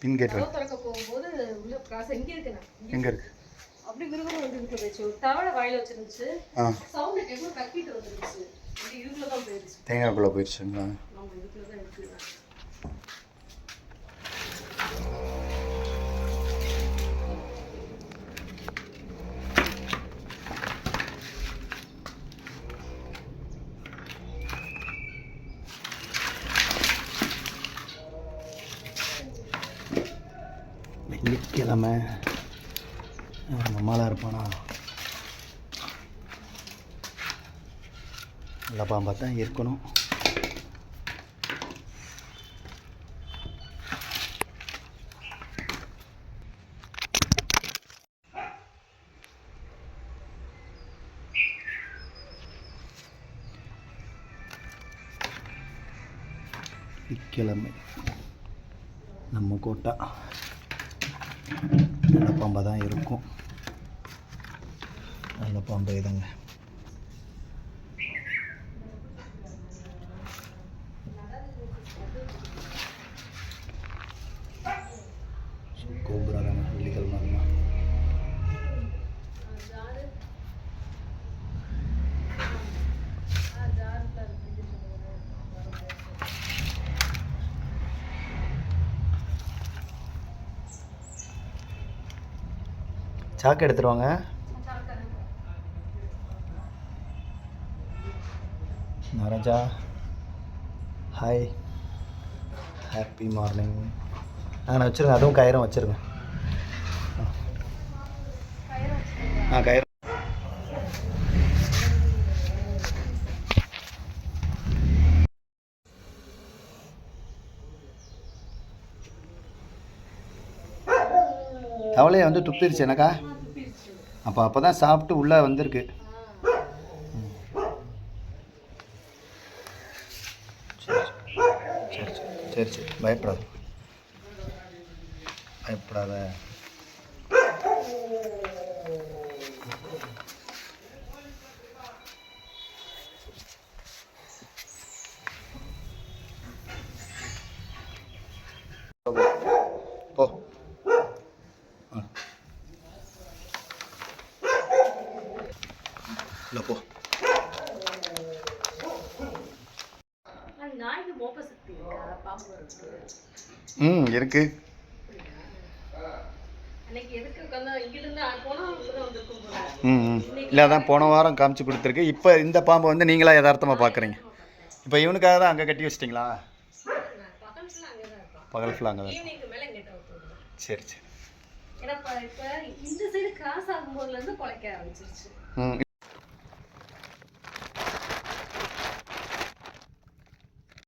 பின் gate திறக்க போகும்போது உள்ள கிராஸ் எங்க இருக்குண்ணா எங்க இருக்கு அப்படி விரும்புற வந்து இருக்கு போயிடுச்சு ஒரு தவளை வாயில வச்சிருந்துச்சு சவுண்ட் கேட்கும் கத்திட்டு வந்துருச்சு இதுக்குள்ள தான் போயிடுச்சு தேங்காய்க்குள்ள போயிடுச்சுங்களா ஆமா இதுக்குள்ள தான் இருக்கு வெள்ளிக்கிழமை நம்மளாக இருப்பானா நல்லா பாம்பா தான் இருக்கணும். வெள்ளிக்கிழமை நம்ம கோட்டா நல்ல பாம்பாக தான் இருக்கும். நல்ல பாம்பு இதுங்க. கோபுரா தானே வெள்ளிக்கிழமை சாக்கு எடுத்துருவாங்க. நரஜா ஹாய் ஹாப்பி மார்னிங். நான் வச்சுருங்க, அதுவும் கயிறும் வச்சுருங்க. கயிறு தவளையை வந்து துப்பிடுச்சு எனக்கா. அப்போ தான் சாப்பிட்டு உள்ளே வந்திருக்கு. சரி சரி பயப்படாத பயப்படாத. போ இல்லை போ. இருக்கு. இல்லை அதான் போன வாரம் காமிச்சு கொடுத்துருக்கு. இப்போ இந்த பாம்பை வந்து நீங்களா யதார்த்தமாக பார்க்குறீங்க. இப்போ இவனுக்காக தான் அங்கே கட்டி வச்சிட்டிங்களா? பகல் ஃபுல்லாக அங்கே தான். சரி சரி.